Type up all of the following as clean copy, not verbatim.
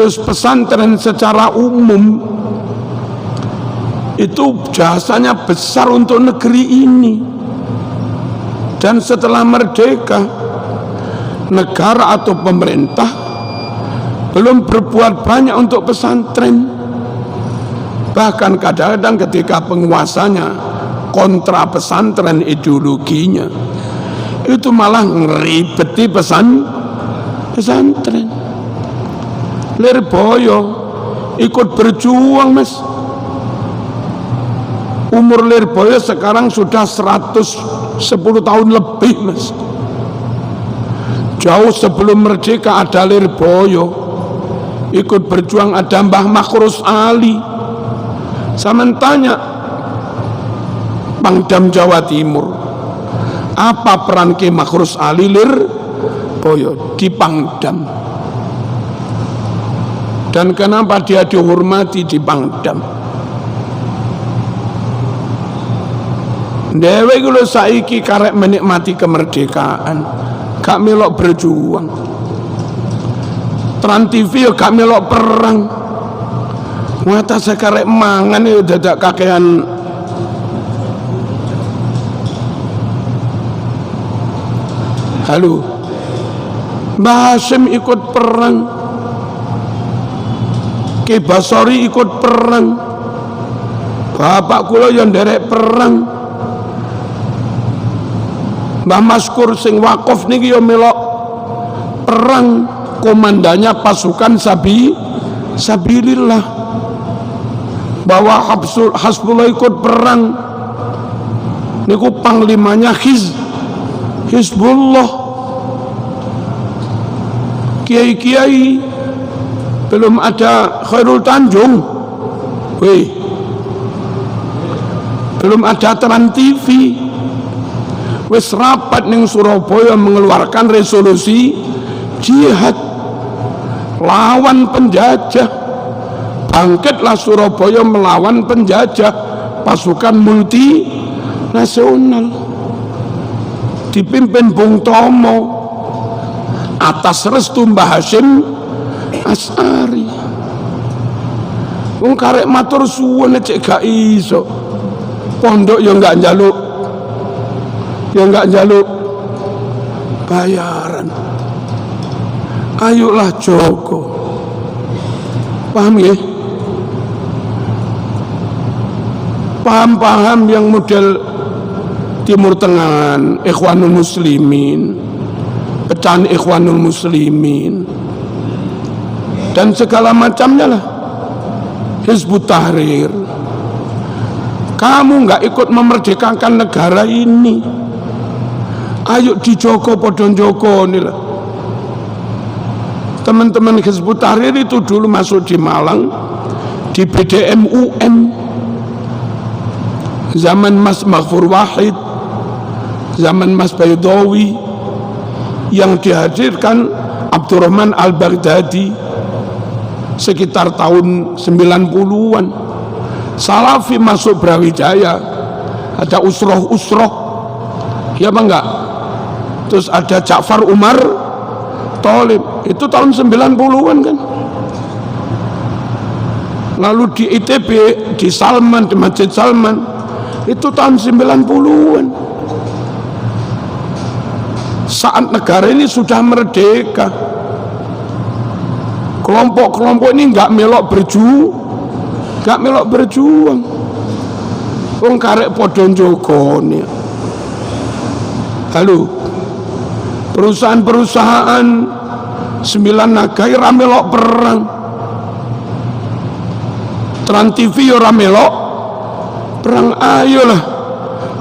Terus pesantren secara umum itu jasanya besar untuk negeri ini. Dan setelah merdeka, negara atau pemerintah belum berbuat banyak untuk pesantren. Bahkan kadang-kadang ketika penguasanya kontra pesantren ideologinya, itu malah ngeribeti pesantren. Lirboyo ikut berjuang, Mas. Umur Lirboyo sekarang sudah 110 tahun lebih, Mas. Jauh sebelum merdeka ada Lirboyo ikut berjuang, ada Mbah Makhrus Ali. Saya tanya Pangdam Jawa Timur, apa peran Ki Makhrus Ali Lirboyo di Pangdam, dan kenapa dia dihormati di Pangdam? Dewe kalau saiki karek menikmati kemerdekaan, gak melok berjuang. Trans TV yo gak melok perang. Mata sekarek mangan yo dadak kakean. Halo, Mbah Hasyim ikut perang, Ki Basori ikut perang, bapak kula yang nderek perang. Mbah Maskur sing wakaf niki yo melok perang, komandannya pasukan sabilillah. Bahwa Hasbullah ikut perang, niku panglimanya Hizbullah. Kiai-kiai belum ada Khairul Tanjung, belum ada Trans TV. Wis rapat ning Surabaya mengeluarkan resolusi jihad lawan penjajah. Bangkitlah Surabaya melawan penjajah, pasukan multinasional dipimpin Bung Tomo atas restu Mbah Hasyim Asy'ari. Wong karek matur suwun cek gak iso, pondok yo enggak njaluk, ya enggak jaluk bayaran. Ayolah Joko, paham ya? Paham-paham yang model Timur Tengah, Ikhwanul Muslimin, pecahan Ikhwanul Muslimin, dan segala macamnya lah, Hizbut Tahrir. Kamu nggak ikut memerdekakan negara ini, ayo dijogo podon jogo nih lah. Teman-teman Hizbut Tahrir itu dulu masuk di Malang di BDM UM zaman Mas Maghfur Wahid, zaman Mas Baydawi, yang dihadirkan Abdurrahman Al-Baghdadi sekitar tahun 90-an. Salafi masuk Brawijaya, ada usroh-usroh, ya apa enggak? Terus ada Ja'far Umar Thalib, itu tahun 90-an kan. Lalu di ITB, di Salman, di Masjid Salman, itu tahun 90-an. Saat negara ini sudah merdeka, kelompok-kelompok ini nggak melok berjuang. Wong karek podon jogone. Halo, perusahaan-perusahaan 9 nagai ramelok perang, Trans TV yo ramelok perang. Ayolah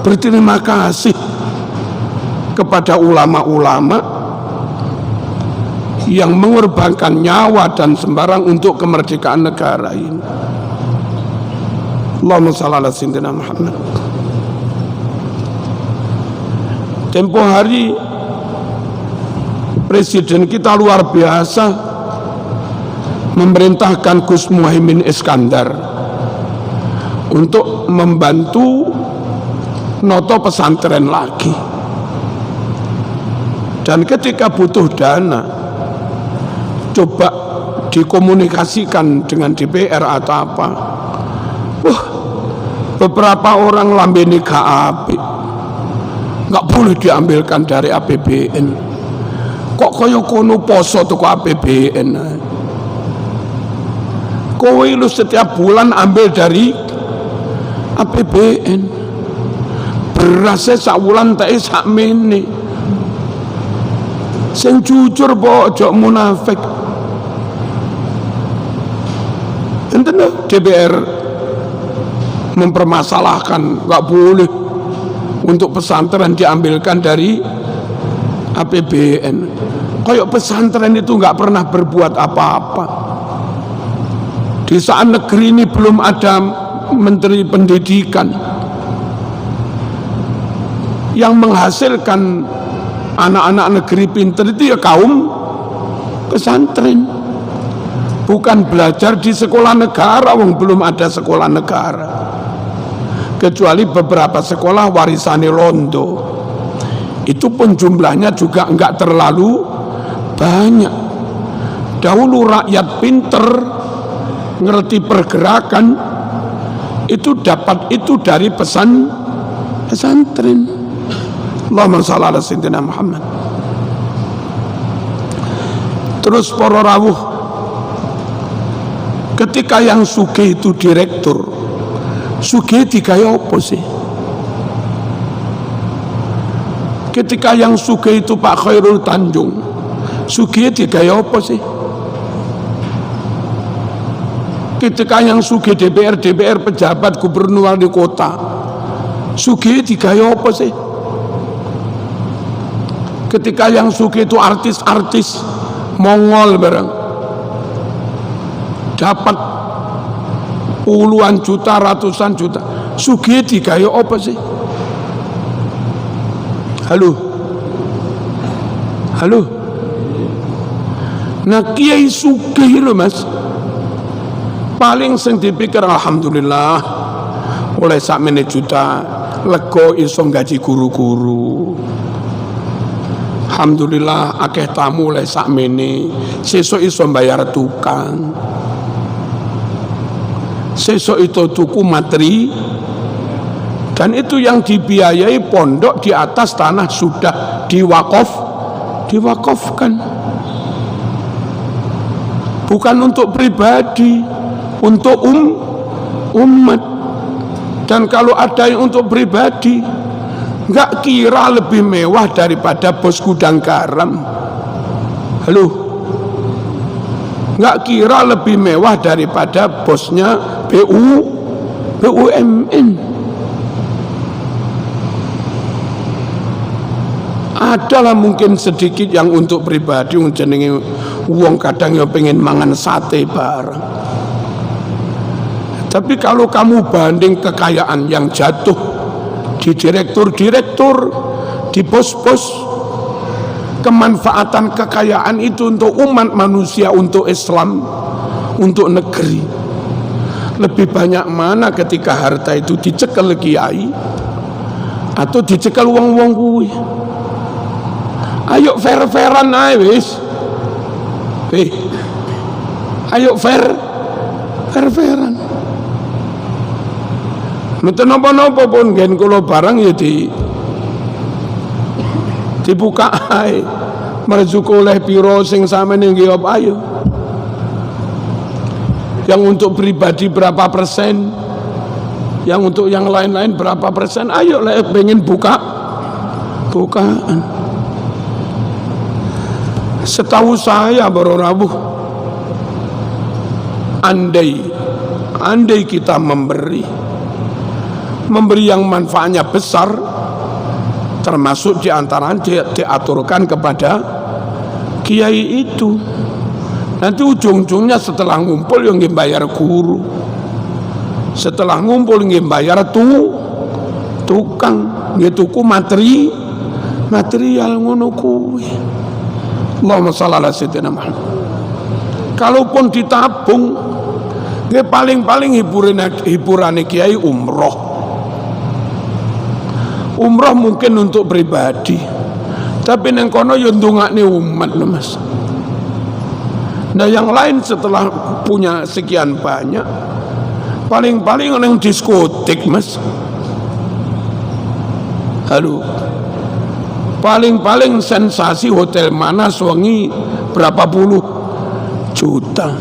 berterima kasih kepada ulama-ulama yang mengorbankan nyawa dan sembarang untuk kemerdekaan negara ini. Allahumma shalli ala sayyidina Muhammad. Tempo hari presiden kita luar biasa memerintahkan Gus Muhaimin Iskandar untuk membantu noto pesantren lagi. Dan ketika butuh dana, coba dikomunikasikan dengan DPR atau apa. Wah, beberapa orang lambene gak apik, nggak boleh diambilkan dari APBN. Kok kaya kono poso toko APBN? Kowe lu setiap bulan ambil dari APBN. Berasnya sak wulan tak sak mene. Sing jujur po, ojo munafik. Enten DPR mempermasalahkan nggak boleh untuk pesantren diambilkan dari APBN. Kayak pesantren itu nggak pernah berbuat apa-apa. Di saat negeri ini belum ada menteri pendidikan yang menghasilkan anak-anak negeri pinter itu ya kaum pesantren, bukan belajar di sekolah negara. Wong belum ada sekolah negara, kecuali beberapa sekolah warisane Londo. Itu pun jumlahnya juga enggak terlalu banyak. Dahulu rakyat pinter, ngerti pergerakan, itu dapat itu dari pesantren. Allahumma shalli ala sayyidina Muhammad. Terus para rawuh, ketika yang sugih itu direktur, sugih digawe apa sih? Ketika yang sugih itu Pak Khairul Tanjung, sugih digawe apa sih? Ketika yang sugih DPR pejabat gubernur wali kota, sugih digawe apa sih? Ketika yang sugih itu artis-artis Mongol bareng, dapat puluhan juta, ratusan juta, sugih digawe apa sih? Halo. Nah kiai sugih lho Mas, paling sing dipikir alhamdulillah oleh sakmene juta lego iso gaji guru-guru. Alhamdulillah akeh tamu oleh sakmene, sesuk iso bayar tukang, sesuk itu tuku materi, dan itu yang dibiayai pondok di atas tanah sudah diwakafkan, bukan untuk pribadi, untuk umat. Dan kalau ada yang untuk pribadi, nggak kira lebih mewah daripada bos gudang garam. Halo, nggak kira lebih mewah daripada bosnya BUMN. Adalah mungkin sedikit yang untuk pribadi, jenenge wong kadang ya pengen mangan sate bareng. Tapi kalau kamu banding kekayaan yang jatuh di direktur-direktur, di bos-bos, kemanfaatan kekayaan itu untuk umat manusia, untuk Islam, untuk negeri, lebih banyak mana ketika harta itu dicekel kiai atau dicekel wong-wong kuwi? Ayo fair-fairan ae wis. Ayo fair-fairan. Mboten napa-napa pun gen kula barang ya dibuka ae. Merzuku oleh piro sing sampeyan nggih apa ayo. Yang untuk pribadi berapa persen, yang untuk yang lain-lain berapa persen, ayo lek pengen bukaan. Setahu saya baru rawuh, andai kita memberi yang manfaatnya besar, termasuk diantaranya diaturkan kepada kiai itu. Nanti ujung-ujungnya setelah ngumpul yang bayar guru, setelah ngumpul yang bayar tukang, tuku material ngono kuwi. Allahumma shalli ala sayyidina Muhammad. Kalaupun ditabung, paling-paling hiburan kiai umroh mungkin untuk pribadi, tapi neng kono yo ndongakne umat lho Mas. Nah yang lain setelah punya sekian banyak, paling-paling orang diskotik mas. Halo, paling-paling sensasi hotel mana suangi berapa puluh juta.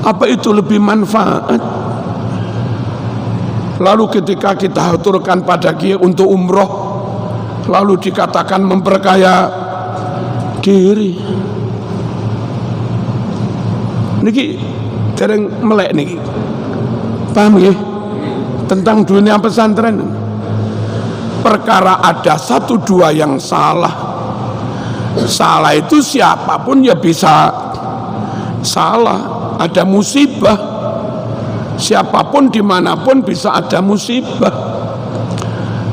Apa itu lebih manfaat? Lalu ketika kita aturkan pada kiai untuk umroh, lalu dikatakan memperkaya diri. Niki dereng melek niki. Paham nggih? Tentang dunia pesantren. Perkara ada satu dua yang salah. Salah itu siapapun ya bisa salah. Ada musibah. Siapapun dimanapun bisa ada musibah.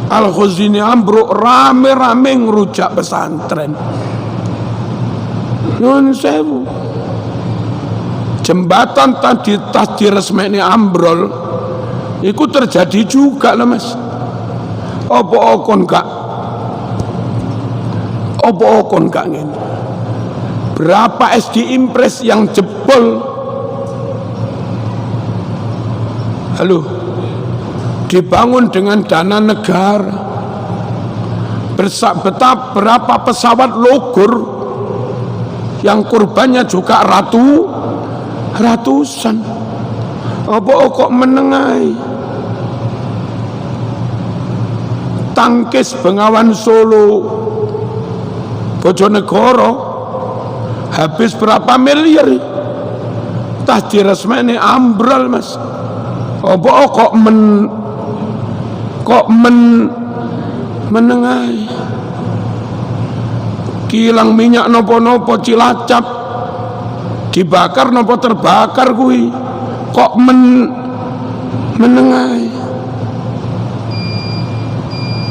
Al-Khuzini ambruk rame-rame ngerujak pesantren. Nyuwun sewu. Jembatan tadi tas diresmeni ambrol, itu terjadi juga lah mas. Apa okon gak ngene. Berapa SD Impres yang jebol? Halo, dibangun dengan dana negara. Betapa berapa pesawat Logur yang kurbannya juga ratusan. Apa kok menengai? Tangkis Bengawan Solo Bojonegoro habis berapa miliar? Tah diresmeni ambrol mas. Apa kok menengai? Kilang minyak nopo-nopo Cilacap dibakar nopo terbakar kui kok menengai.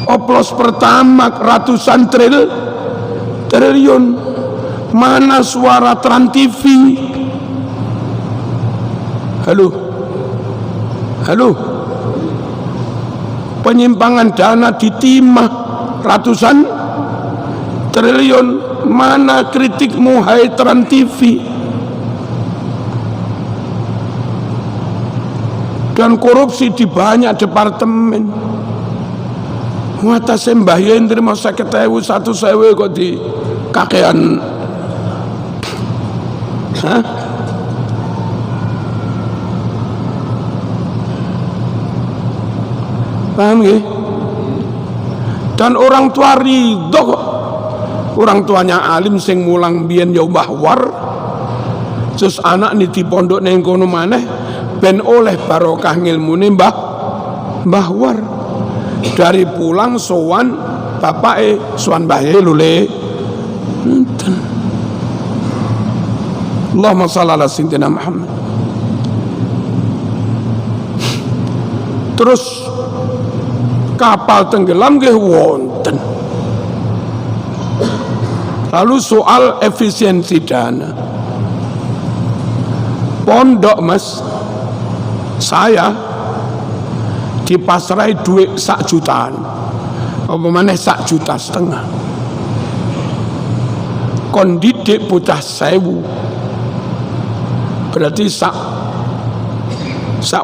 Oplos pertama ratusan triliun. Mana suara Trans TV? Halo, penyimpangan dana ditimah ratusan triliun. Mana kritikmu hai Trans TV? Dan korupsi di banyak departemen. Ngata Mbah Yen terima 50.000 1.000 kok di kakean. Hah? Paham ya? Dan orang tua ridho kok. Orang tuanya alim sing mulang biyen ya Mbah War. Terus anak ni di pondok ning kono maneh ben oleh barokah ngilmune Mbah War. Dari pulang sowan bapake sowan bae lule. Allahumma shalli ala sayyidina Muhammad. Terus kapal tenggelam nggih wonten. Lalu soal efisiensi dana. Pondok mas, saya dipasrai duit 1 jutaan, apa maneh 1,5 juta. Kon didik bocah 1.000, berarti sak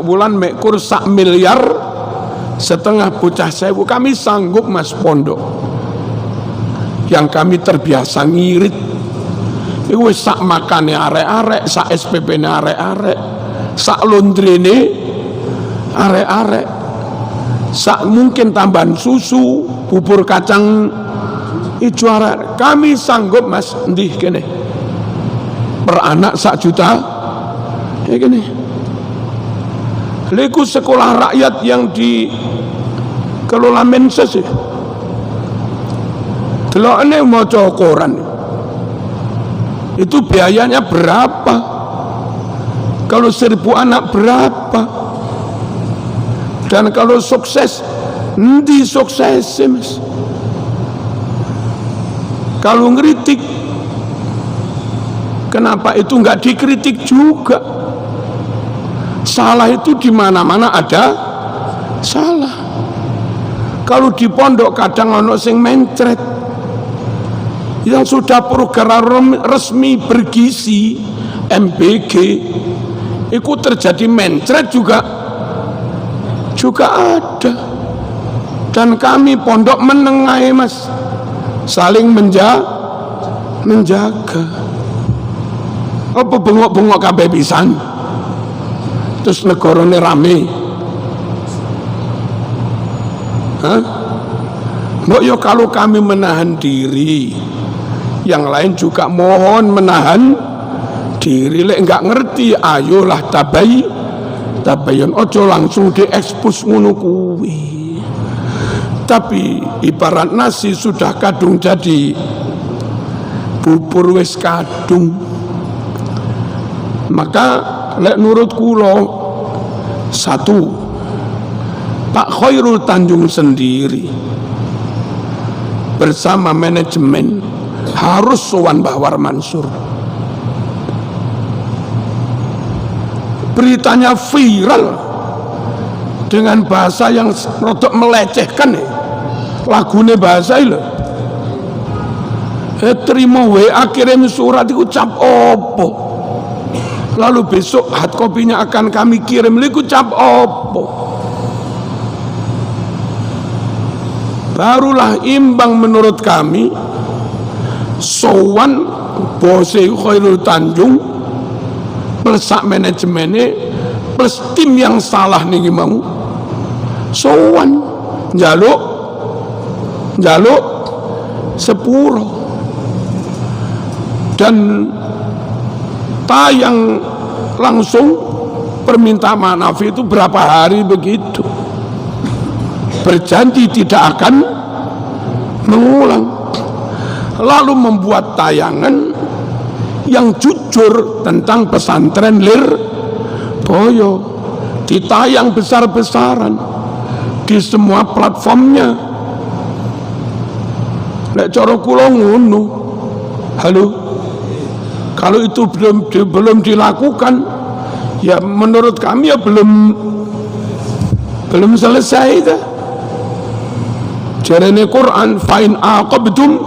bulan mekur 1,5 miliar bocah 1.000. Kami sanggup mas pondok yang kami terbiasa ngirit iku sak makane arek-arek, sak SPP-ne arek-arek, sak laundry-ne arek-arek, sak mungkin tambahan susu, bubur kacang ijo arek. Kami sanggup mas ndih kene per anak 1 juta ya gini. Liku sekolah rakyat yang dikelola Menses ya. Delokne maca koran itu biayanya berapa? Kalau 1.000 anak berapa? Dan kalau sukses, nanti sukses mas. Kalau ngeritik, kenapa itu nggak dikritik juga? Salah itu di mana-mana ada salah. Kalau di pondok kadang ono sing mencret, yang sudah program resmi bergizi MBG itu terjadi mencret juga ada. Dan kami pondok menengah mas, saling menjaga. Apa bengok-bengok kabeh pisan terus negarane rame. Mbok yo kalau kami menahan diri, yang lain juga mohon menahan diri. Lek enggak ngerti ayolah tabayun, ojo langsung diekspos ngono kuwi. Tapi ibarat nasi sudah kadung jadi bubur wis kadung. Maka lek nurut kula, satu, Pak Khairul Tanjung sendiri bersama manajemen harus sowan Mbah War Mansur. Beritanya viral dengan bahasa yang rodok melecehkan ya. Lagune bahasa itu terima WA kirim surat itu cap opo, lalu besok hard copy-nya akan kami kirim liku cap opo. Barulah imbang menurut kami sowan bose Khairul Tanjung plus sak manajemennya plus tim yang salah nih mau sowan jaluk sepuro dan tayang langsung permintaan maaf itu berapa hari begitu, berjanji tidak akan mengulang, lalu membuat tayangan yang jujur tentang pesantren Lirboyo, ditayang besar-besaran di semua platformnya. Lek cara kula ngono. Halo. Kalau itu belum dilakukan, ya menurut kami ya belum selesai itu. Jarene Quran, fa in aqabtum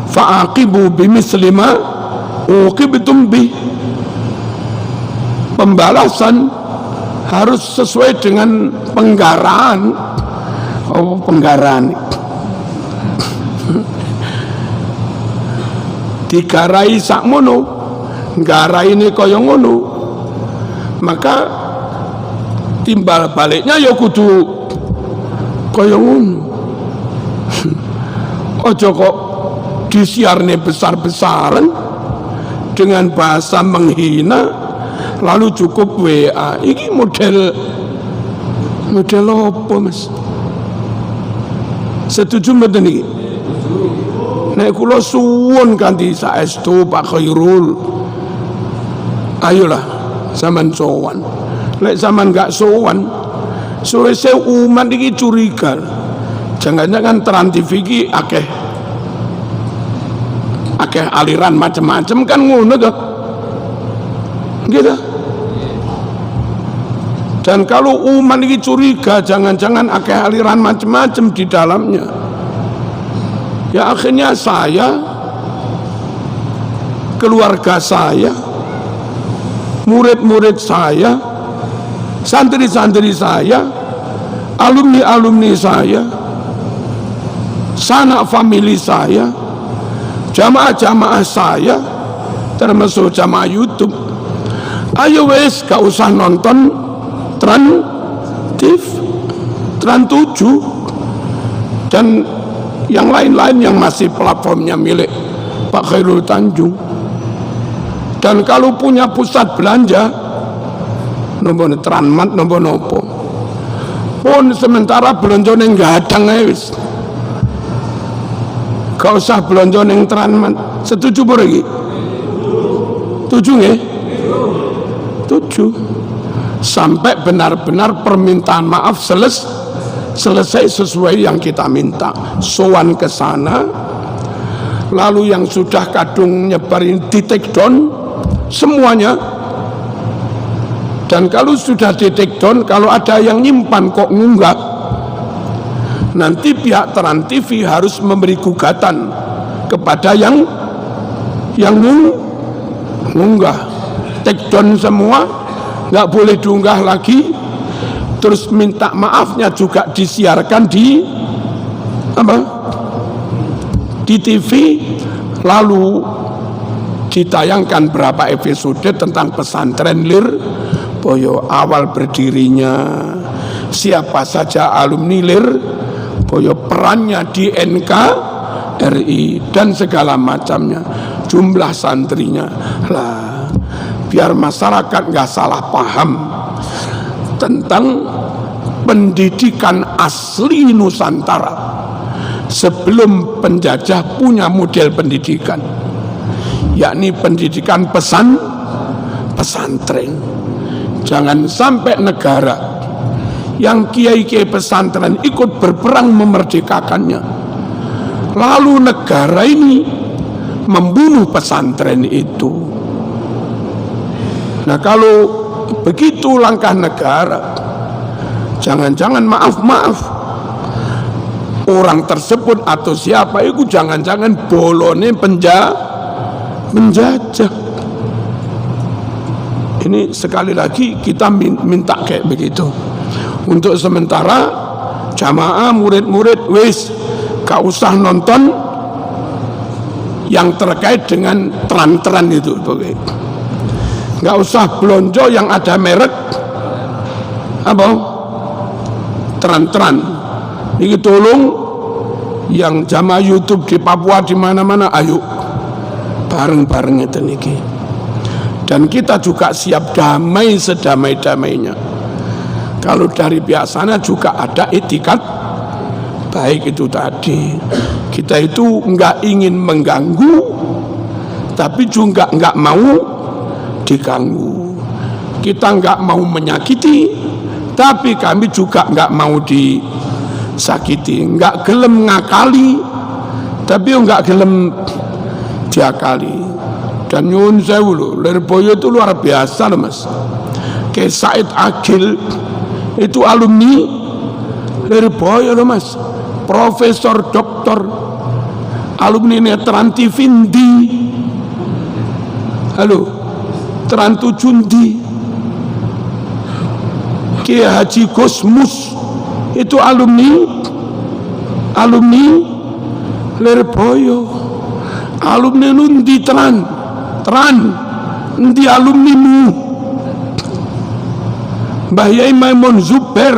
fa'aqibu bimithli ma uqibtum bi. Pembalasan harus sesuai dengan penggaraan. Oh, penggaraan. Digarai sakmono, garai ini kaya ngono, maka timbal baliknya ya kudu kaya ngono. Ojo kok disiarne besar-besaran dengan bahasa menghina, lalu cukup WA. Ini model apa mas? Setuju mboten niki? Nek kula suwun kanthi saestu Pak Khairul, ayolah sampean sowan. Lek sampean gak sowan, suwe-suwe umat iki curiga. Jangan-jangan Trans TV iki akeh aliran macam-macam kan ngono to. Gitu. Dan kalau umat ini curiga, jangan-jangan akeh aliran macam-macam di dalamnya. Ya akhirnya saya, keluarga saya, murid-murid saya, santri-santri saya, alumni-alumni saya, sanak famili saya, jamaah-jamaah saya, termasuk jamaah YouTube, ayo wes gak usah nonton Trans TV, Trans 7 dan yang lain-lain yang masih platformnya milik Pak Khairul Tanjung. Dan kalau punya pusat belanja nomor Transmart nomor nopo pun sementara belanja neng gadang wis gak usah belanja neng Transmart. Setuju apa lagi? Setuju nggih? Setuju. Sampai benar-benar permintaan maaf selesai sesuai yang kita minta. Sowan ke sana, lalu yang sudah kadung nyebarin di take down semuanya. Dan kalau sudah di take down, kalau ada yang nyimpan kok ngunggah, nanti pihak Trans TV harus memberi gugatan kepada yang ngunggah. Take down semua, nggak boleh diunggah lagi. Terus minta maafnya juga disiarkan di TV, lalu ditayangkan berapa episode tentang pesantren Lirboyo, awal berdirinya, siapa saja alumni Lirboyo, perannya di NKRI dan segala macamnya, jumlah santrinya lah, biar masyarakat nggak salah paham tentang pendidikan asli Nusantara sebelum penjajah punya model pendidikan, yakni pendidikan pesantren. Jangan sampai negara yang kiai-kiai pesantren ikut berperang memerdekakannya, lalu negara ini membunuh pesantren itu. Nah, kalau begitu langkah negara, jangan-jangan maaf orang tersebut atau siapa itu jangan-jangan bolone menjajah. Ini sekali lagi kita minta kayak begitu. Untuk sementara jamaah murid-murid wis gak usah nonton yang terkait dengan tran-tran itu, nggak usah belonjo yang ada merek tran-tran. Ini tolong yang jamaah YouTube di Papua di mana-mana, ayo bareng-bareng itu niki. Dan kita juga siap damai sedamai-damainya. Kalau dari biasanya juga ada etikat baik itu tadi. Kita itu nggak ingin mengganggu, tapi juga nggak mau diganggu. Kita nggak mau menyakiti, tapi kami juga nggak mau disakiti. Nggak gelem ngakali, tapi nggak gelem diakali. Dan nyuwun sewu loh, Lirboyo itu luar biasa loh mas. Kayak Said Agil itu alumni Lirboyo loh mas, profesor doktor, alumni Netran Tivindi. Halo, Terantu Jundi. Kiai Haji Gusmus itu alumni Lirboyo. Alumni nundi Tran di alumnimu. Mbah Yai Maimun Zubair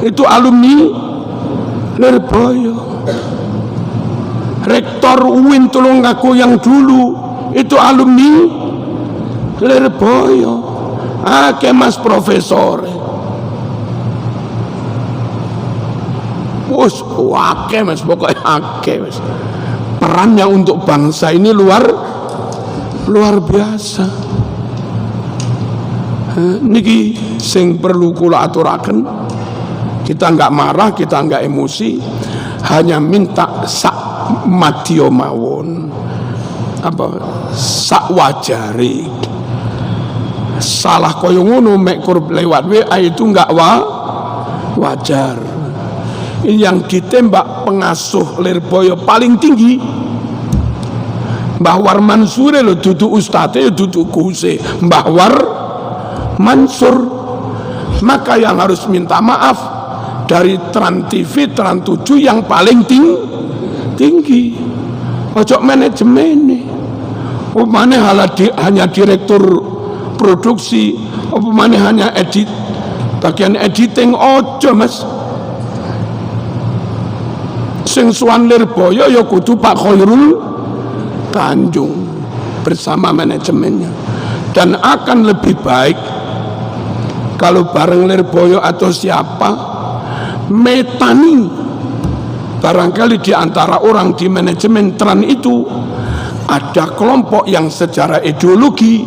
itu alumni Lirboyo. Rektor UIN Tulungagung yang dulu itu alumni Lirboyo. Mas profesor wake mas, pokoknya mas. Perannya untuk bangsa ini luar biasa. Niki sing perlu kula aturaken, kita nggak marah, kita nggak emosi, hanya minta sak madya mawon, sak wajari. Salah koyo ngono mek kurb lewat WA itu nggak wajar. Yang ditembak pengasuh Lirboyo paling tinggi Mbah War Mansur lo, dudu ustadz dudu kuse Mbah War Mansur. Maka yang harus minta maaf dari Trans TV, Trans 7 yang paling tinggi. Ojo manajemen nih. Mana hanya direktur produksi, mana hanya bagian editing, ojo mas. Sing suwan Lirboyo ya kudu Pak Khairul Tanjung bersama manajemennya. Dan akan lebih baik kalau bareng Lirboyo atau siapa metani barangkali di antara orang di manajemen Tran itu ada kelompok yang secara ideologi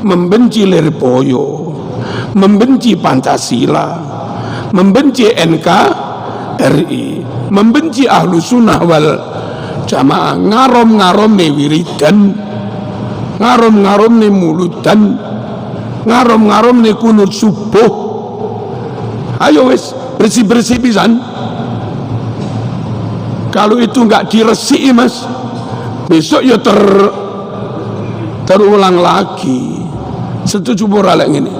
membenci Lirboyo, membenci Pancasila, membenci NKRI, membenci ahlu sunnah wal jamaah, ngarom-ngarom ne wiridan, ngarom-ngarom ne muludan, ngarom-ngarom ne kunut subuh. Ayo wes bersih-bersih pisan. Kalau itu nggak diresiki mas, besok ya terulang lagi. Setuju ora lek ngene?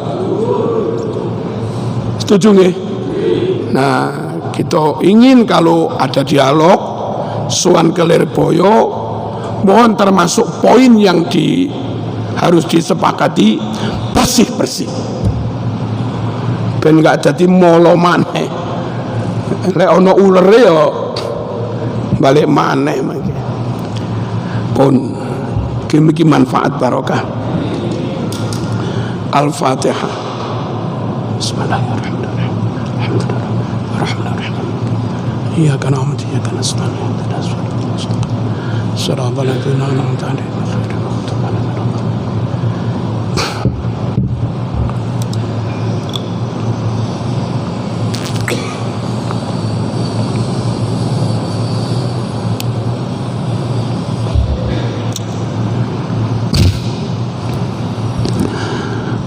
Setuju nggih? Nah, kita ingin kalau ada dialog sowan ke Lirboyo, mohon termasuk poin yang harus disepakati bersih-bersih. Ben gak jadi molo maneh. Lek ana ulere ya balik maneh mangke. Pun iki manfaat barokah. Al-Fatihah. Bismillahirrahmanirrahim. Alhamdulillah. Iyyaka na'budu wa iyyaka nasta'in. Shiratal ladzina an'amta 'alaihim ghairil maghdubi 'alaihim waladdallin.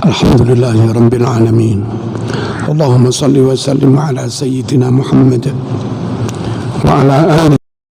Alhamdulillahi rabbil alamin. Allahumma salli wa sallim ala sayyidina Muhammad wa ala alihi